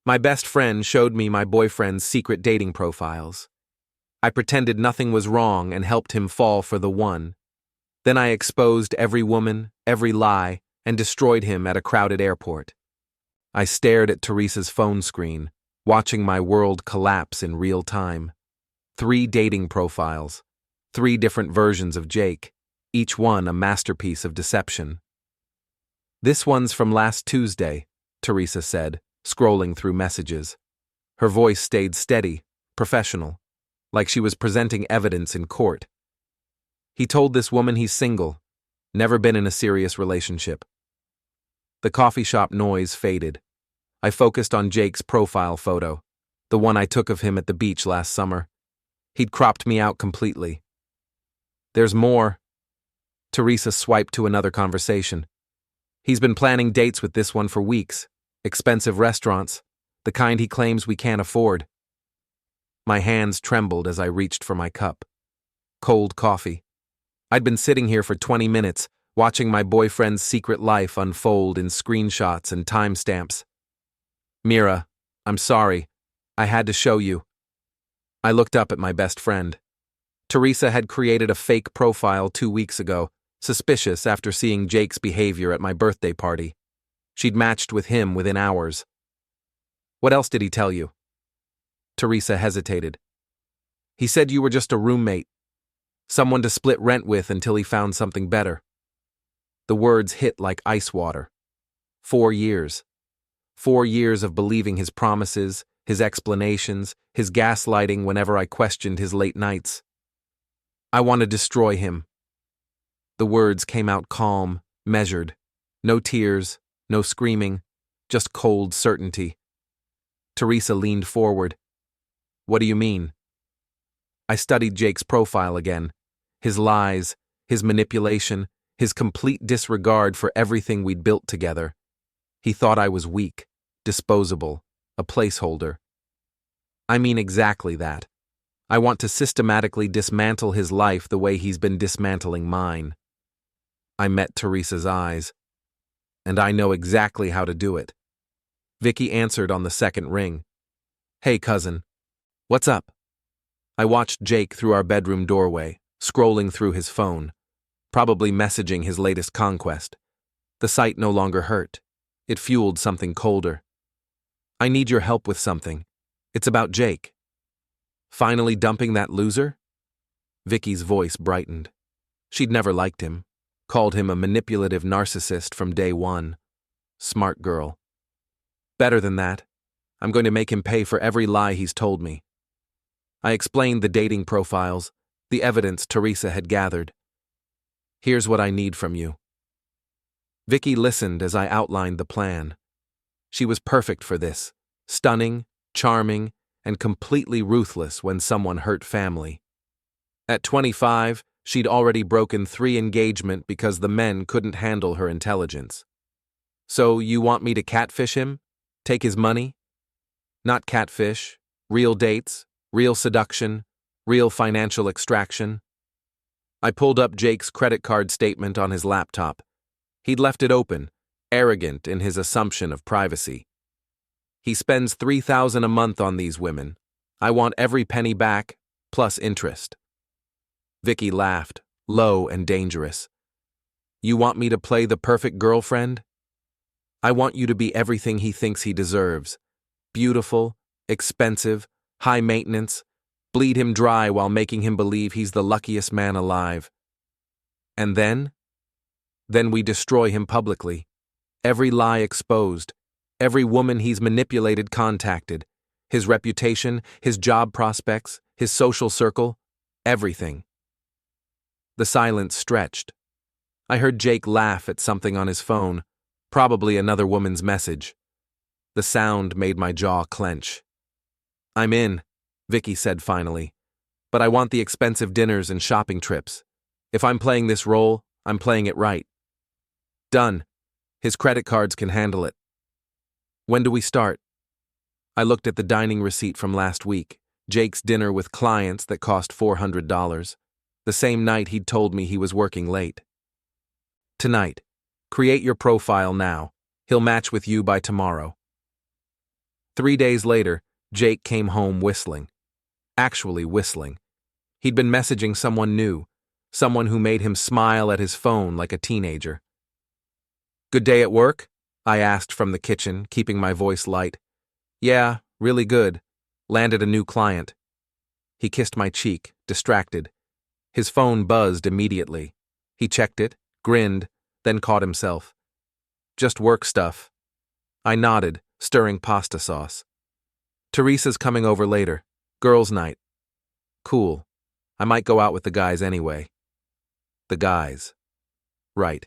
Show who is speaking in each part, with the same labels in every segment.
Speaker 1: My best friend showed me my boyfriend's secret dating profiles. I pretended nothing was wrong and helped him fall for the one. Then I exposed every woman, every lie, and destroyed him at a crowded airport. I stared at Teresa's phone screen, watching my world collapse in real time. 3 dating profiles, 3 different versions of Jake, each one a masterpiece of deception. "This one's from last Tuesday," Teresa said, scrolling through messages. Her voice stayed steady, professional, like she was presenting evidence in court. "He told this woman he's single, never been in a serious relationship." The coffee shop noise faded. I focused on Jake's profile photo, the one I took of him at the beach last summer. He'd cropped me out completely. "There's more." Teresa swiped to another conversation. "He's been planning dates with this one for weeks. Expensive restaurants, the kind he claims we can't afford." My hands trembled as I reached for my cup. Cold coffee. I'd been sitting here for 20 minutes, watching my boyfriend's secret life unfold in screenshots and timestamps. "Mira, I'm sorry. I had to show you." I looked up at my best friend. Teresa had created a fake profile 2 weeks ago, suspicious after seeing Jake's behavior at my birthday party. She'd matched with him within hours. "What else did he tell you?" Teresa hesitated. "He said you were just a roommate, someone to split rent with until he found something better." The words hit like ice water. 4 years. 4 years of believing his promises, his explanations, his gaslighting whenever I questioned his late nights. "I want to destroy him." The words came out calm, measured. No tears, no screaming, just cold certainty. Teresa leaned forward. "What do you mean?" I studied Jake's profile again. His lies, his manipulation, his complete disregard for everything we'd built together. He thought I was weak, disposable, a placeholder. I mean exactly that. I want to systematically dismantle his life the way he's been dismantling mine. I met Teresa's eyes. And I know exactly how to do it. Vicky answered on the second ring. "Hey, cousin. What's up?" I watched Jake through our bedroom doorway, scrolling through his phone, probably messaging his latest conquest. The sight no longer hurt. It fueled something colder. "I need your help with something. It's about Jake." "Finally dumping that loser?" Vicky's voice brightened. She'd never liked him, called him a manipulative narcissist from day one. Smart girl. "Better than that. I'm going to make him pay for every lie he's told me." I explained the dating profiles, the evidence Teresa had gathered. "Here's what I need from you." Vicky listened as I outlined the plan. She was perfect for this, stunning, charming, and completely ruthless when someone hurt family. At 25, she'd already broken 3 engagements because the men couldn't handle her intelligence. "So you want me to catfish him? Take his money?" "Not catfish, real dates, real seduction, real financial extraction." I pulled up Jake's credit card statement on his laptop. He'd left it open, arrogant in his assumption of privacy. "He spends $3,000 a month on these women. I want every penny back, plus interest." Vicky laughed, low and dangerous. "You want me to play the perfect girlfriend? I want you to be everything he thinks he deserves. Beautiful, expensive, high maintenance, bleed him dry while making him believe he's the luckiest man alive. And then? Then we destroy him publicly. Every lie exposed, every woman he's manipulated contacted, his reputation, his job prospects, his social circle, everything." The silence stretched. I heard Jake laugh at something on his phone, probably another woman's message. The sound made my jaw clench. "I'm in," Vicky said finally. "But I want the expensive dinners and shopping trips. If I'm playing this role, I'm playing it right." "Done. His credit cards can handle it." "When do we start?" I looked at the dining receipt from last week, Jake's dinner with clients that cost $400, the same night he'd told me he was working late. "Tonight. Create your profile now. He'll match with you by tomorrow." 3 days later, Jake came home whistling. Actually whistling. He'd been messaging someone new, someone who made him smile at his phone like a teenager. "Good day at work?" I asked from the kitchen, keeping my voice light. "Yeah, really good. Landed a new client." He kissed my cheek, distracted. His phone buzzed immediately. He checked it, grinned, then caught himself. "Just work stuff." I nodded, stirring pasta sauce. "Teresa's coming over later. Girls' night." "Cool. I might go out with the guys anyway." The guys. Right.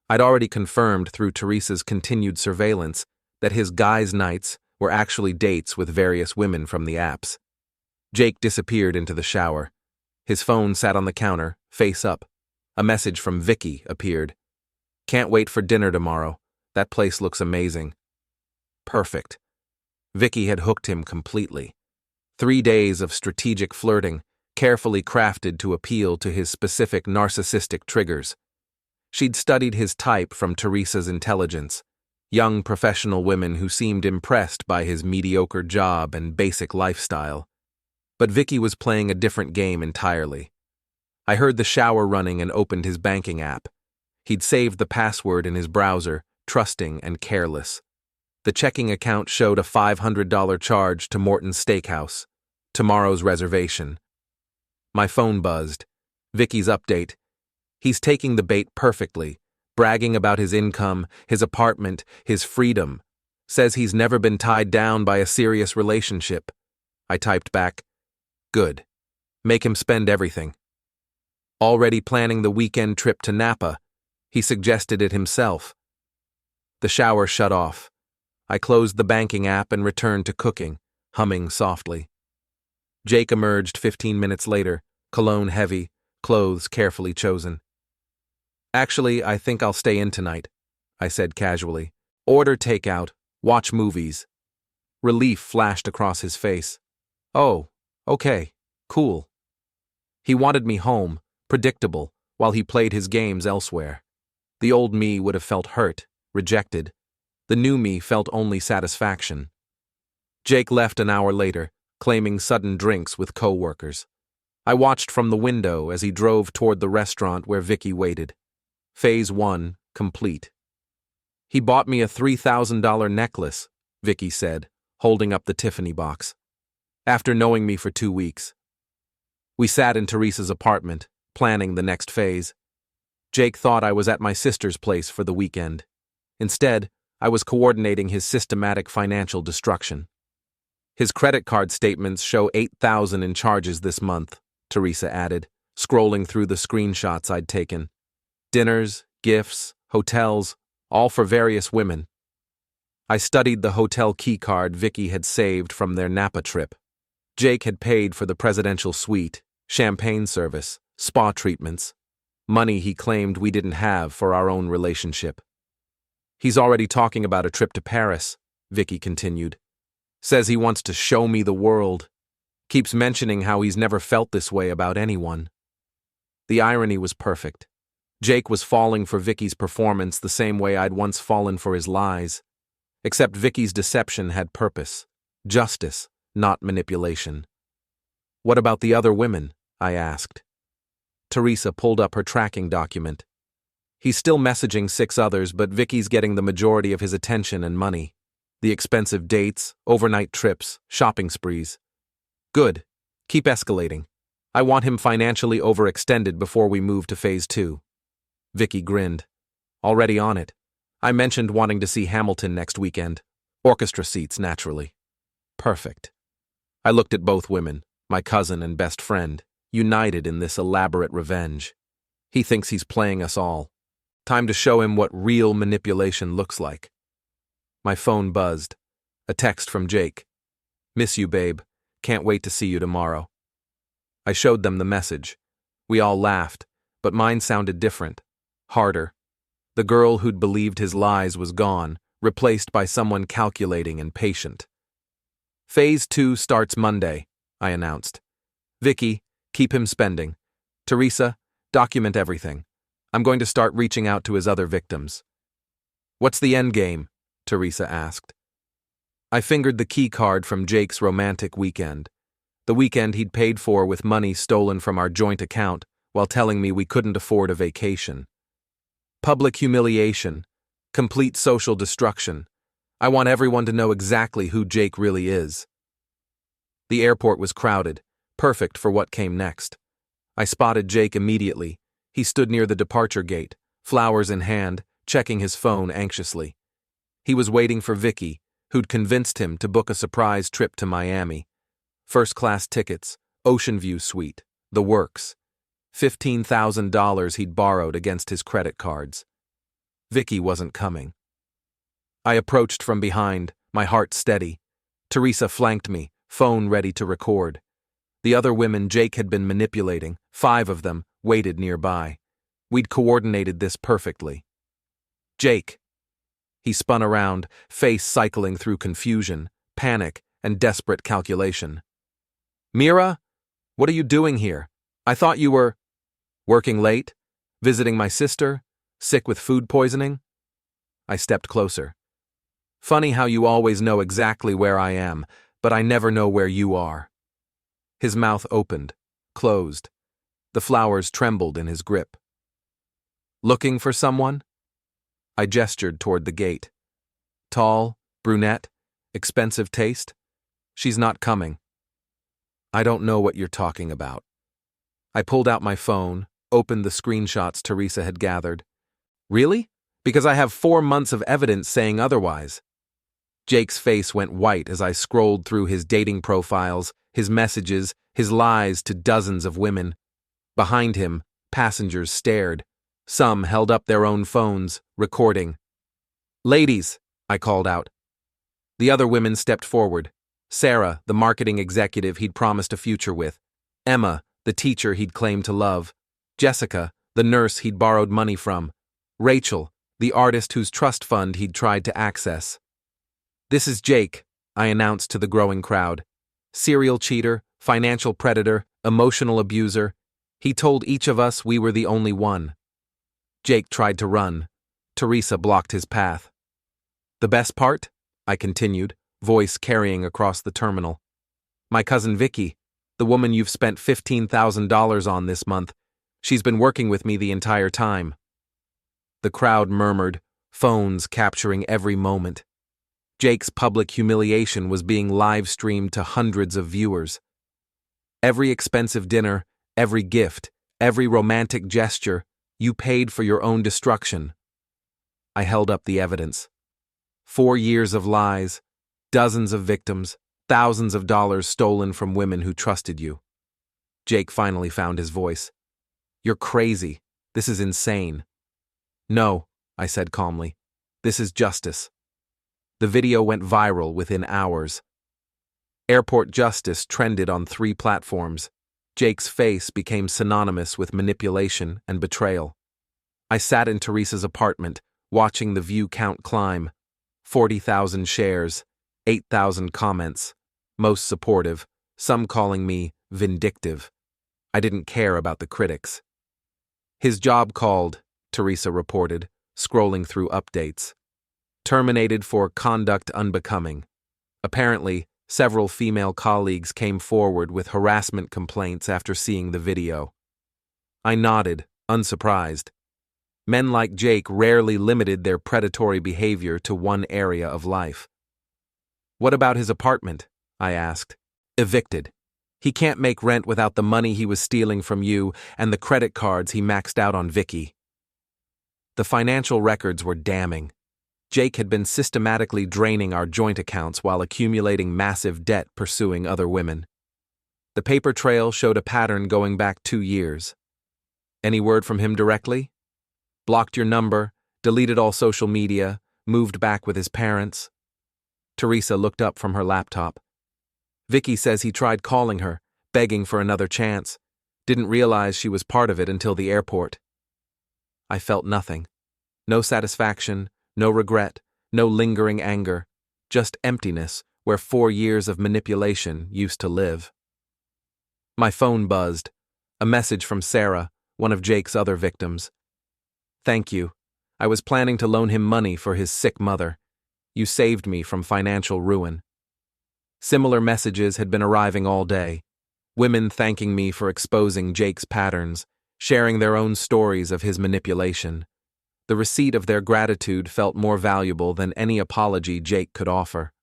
Speaker 1: I'd already confirmed through Teresa's continued surveillance that his guys' nights were actually dates with various women from the apps. Jake disappeared into the shower. His phone sat on the counter, face up. A message from Vicky appeared. "Can't wait for dinner tomorrow. That place looks amazing." Perfect. Vicky had hooked him completely. 3 days of strategic flirting, carefully crafted to appeal to his specific narcissistic triggers. She'd studied his type from Teresa's intelligence, young professional women who seemed impressed by his mediocre job and basic lifestyle. But Vicky was playing a different game entirely. I heard the shower running and opened his banking app. He'd saved the password in his browser, trusting and careless. The checking account showed a $500 charge to Morton's Steakhouse, tomorrow's reservation. My phone buzzed. Vicky's update. He's taking the bait perfectly, bragging about his income, his apartment, his freedom. Says he's never been tied down by a serious relationship. I typed back, "Good. Make him spend everything." Already planning the weekend trip to Napa. He suggested it himself. The shower shut off. I closed the banking app and returned to cooking, humming softly. Jake emerged 15 minutes later, cologne heavy, clothes carefully chosen. "Actually, I think I'll stay in tonight," I said casually. "Order takeout, watch movies." Relief flashed across his face. "Oh, okay, cool." He wanted me home, predictable, while he played his games elsewhere. The old me would have felt hurt, rejected. The new me felt only satisfaction. Jake left an hour later, claiming sudden drinks with co-workers. I watched from the window as he drove toward the restaurant where Vicky waited. Phase 1, complete. "He bought me a $3,000 necklace," Vicky said, holding up the Tiffany box. "After knowing me for 2 weeks." We sat in Teresa's apartment, planning the next phase. Jake thought I was at my sister's place for the weekend. Instead, I was coordinating his systematic financial destruction. "His credit card statements show $8,000 in charges this month," Teresa added, scrolling through the screenshots I'd taken. Dinners, gifts, hotels, all for various women. I studied the hotel keycard Vicky had saved from their Napa trip. Jake had paid for the presidential suite, champagne service, spa treatments, money he claimed we didn't have for our own relationship. "He's already talking about a trip to Paris," Vicky continued. "Says he wants to show me the world. Keeps mentioning how he's never felt this way about anyone." The irony was perfect. Jake was falling for Vicky's performance the same way I'd once fallen for his lies. Except Vicky's deception had purpose, justice, not manipulation. "What about the other women?" I asked. Teresa pulled up her tracking document. "He's still messaging 6 others, but Vicky's getting the majority of his attention and money. The expensive dates, overnight trips, shopping sprees. Good. Keep escalating. I want him financially overextended before we move to phase 2. Vicky grinned. "Already on it. I mentioned wanting to see Hamilton next weekend. Orchestra seats, naturally." Perfect. I looked at both women, my cousin and best friend, united in this elaborate revenge. He thinks he's playing us all. Time to show him what real manipulation looks like. My phone buzzed. A text from Jake. "Miss you, babe. Can't wait to see you tomorrow." I showed them the message. We all laughed, but mine sounded different. Harder. The girl who'd believed his lies was gone, replaced by someone calculating and patient. "Phase 2 starts Monday," I announced. "Vicky, keep him spending. Teresa, document everything. I'm going to start reaching out to his other victims." "What's the end game?" Teresa asked. I fingered the key card from Jake's romantic weekend. The weekend he'd paid for with money stolen from our joint account while telling me we couldn't afford a vacation. Public humiliation. Complete social destruction. I want everyone to know exactly who Jake really is. The airport was crowded, perfect for what came next. I spotted Jake immediately. He stood near the departure gate, flowers in hand, checking his phone anxiously. He was waiting for Vicky, who'd convinced him to book a surprise trip to Miami. First-class tickets, ocean view suite, the works. $15,000 he'd borrowed against his credit cards. Vicky wasn't coming. I approached from behind, my heart steady. Teresa flanked me, phone ready to record. The other women Jake had been manipulating, 5 of them, waited nearby. We'd coordinated this perfectly. Jake. He spun around, face cycling through confusion, panic, and desperate calculation. Mira? What are you doing here? I thought you were… Working late? Visiting my sister? Sick with food poisoning? I stepped closer. Funny how you always know exactly where I am, but I never know where you are. His mouth opened, closed. The flowers trembled in his grip. Looking for someone? I gestured toward the gate. Tall, brunette, expensive taste? She's not coming. I don't know what you're talking about. I pulled out my phone, opened the screenshots Teresa had gathered. Really? Because I have 4 months of evidence saying otherwise. Jake's face went white as I scrolled through his dating profiles, his messages, his lies to dozens of women. Behind him, passengers stared. Some held up their own phones, recording. Ladies, I called out. The other women stepped forward. Sarah, the marketing executive he'd promised a future with. Emma, the teacher he'd claimed to love. Jessica, the nurse he'd borrowed money from. Rachel, the artist whose trust fund he'd tried to access. This is Jake, I announced to the growing crowd. Serial cheater, financial predator, emotional abuser. He told each of us we were the only one. Jake tried to run. Teresa blocked his path. The best part? I continued, voice carrying across the terminal. My cousin Vicky, the woman you've spent $15,000 on this month, she's been working with me the entire time. The crowd murmured, phones capturing every moment. Jake's public humiliation was being live-streamed to hundreds of viewers. Every expensive dinner, every gift, every romantic gesture, you paid for your own destruction. I held up the evidence. 4 years of lies, dozens of victims, thousands of dollars stolen from women who trusted you. Jake finally found his voice. You're crazy. This is insane. No, I said calmly. This is justice. The video went viral within hours. Airport justice trended on 3 platforms. Jake's face became synonymous with manipulation and betrayal. I sat in Teresa's apartment, watching the view count climb. 40,000 shares, 8,000 comments, most supportive, some calling me vindictive. I didn't care about the critics. His job called, Teresa reported, scrolling through updates. Terminated for conduct unbecoming. Apparently, several female colleagues came forward with harassment complaints after seeing the video. I nodded, unsurprised. Men like Jake rarely limited their predatory behavior to one area of life. What about his apartment? I asked. Evicted. He can't make rent without the money he was stealing from you and the credit cards he maxed out on Vicky. The financial records were damning. Jake had been systematically draining our joint accounts while accumulating massive debt pursuing other women. The paper trail showed a pattern going back 2 years. Any word from him directly? Blocked your number, deleted all social media, moved back with his parents. Teresa looked up from her laptop. Vicky says he tried calling her, begging for another chance. Didn't realize she was part of it until the airport. I felt nothing. No satisfaction, no regret, no lingering anger. Just emptiness where 4 years of manipulation used to live. My phone buzzed. A message from Sarah, one of Jake's other victims. Thank you. I was planning to loan him money for his sick mother. You saved me from financial ruin. Similar messages had been arriving all day. Women thanking me for exposing Jake's patterns, sharing their own stories of his manipulation. The receipt of their gratitude felt more valuable than any apology Jake could offer.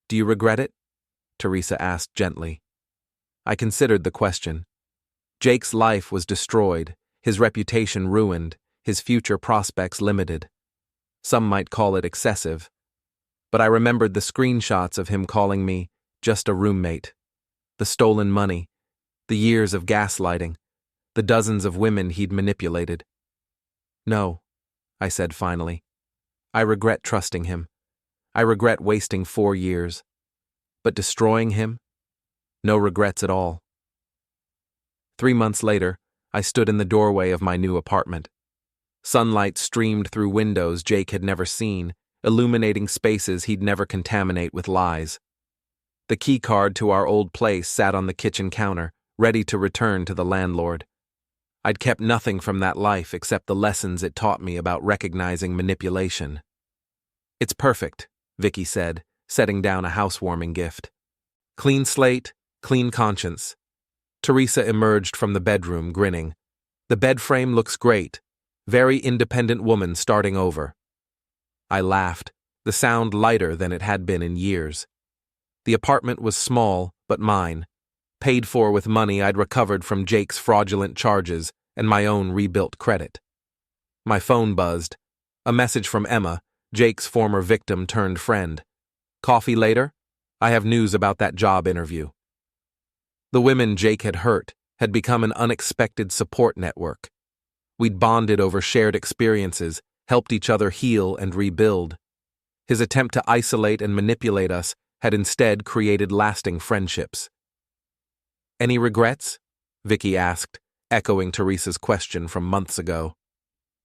Speaker 1: Do you regret it? Teresa asked gently. I considered the question. Jake's life was destroyed, his reputation ruined, his future prospects limited. Some might call it excessive. But I remembered the screenshots of him calling me just a roommate, the stolen money, the years of gaslighting, the dozens of women he'd manipulated. No, I said finally. I regret trusting him. I regret wasting 4 years. But destroying him? No regrets at all. 3 months later, I stood in the doorway of my new apartment. Sunlight streamed through windows Jake had never seen, illuminating spaces he'd never contaminate with lies. The key card to our old place sat on the kitchen counter, ready to return to the landlord. I'd kept nothing from that life except the lessons it taught me about recognizing manipulation. It's perfect, Vicky said, setting down a housewarming gift. Clean slate, clean conscience. Teresa emerged from the bedroom, grinning. The bed frame looks great. Very independent woman starting over. I laughed, the sound lighter than it had been in years. The apartment was small, but mine, paid for with money I'd recovered from Jake's fraudulent charges and my own rebuilt credit. My phone buzzed. A message from Emma, Jake's former victim turned friend. Coffee later? I have news about that job interview. The women Jake had hurt had become an unexpected support network. We'd bonded over shared experiences, helped each other heal and rebuild. His attempt to isolate and manipulate us had instead created lasting friendships. Any regrets? Vicky asked, echoing Teresa's question from months ago.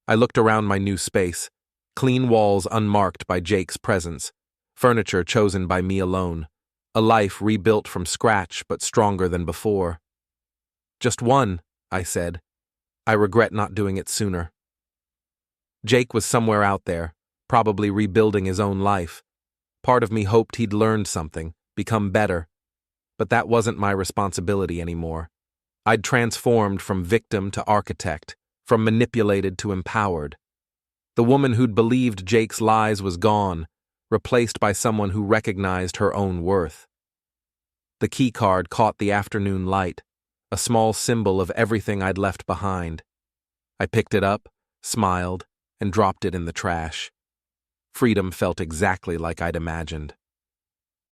Speaker 1: I looked around my new space, clean walls unmarked by Jake's presence, furniture chosen by me alone, a life rebuilt from scratch but stronger than before. Just one, I said. I regret not doing it sooner. Jake was somewhere out there, probably rebuilding his own life. Part of me hoped he'd learned something, become better. But that wasn't my responsibility anymore. I'd transformed from victim to architect, from manipulated to empowered. The woman who'd believed Jake's lies was gone, replaced by someone who recognized her own worth. The key card caught the afternoon light, a small symbol of everything I'd left behind. I picked it up, smiled, and dropped it in the trash. Freedom felt exactly like I'd imagined.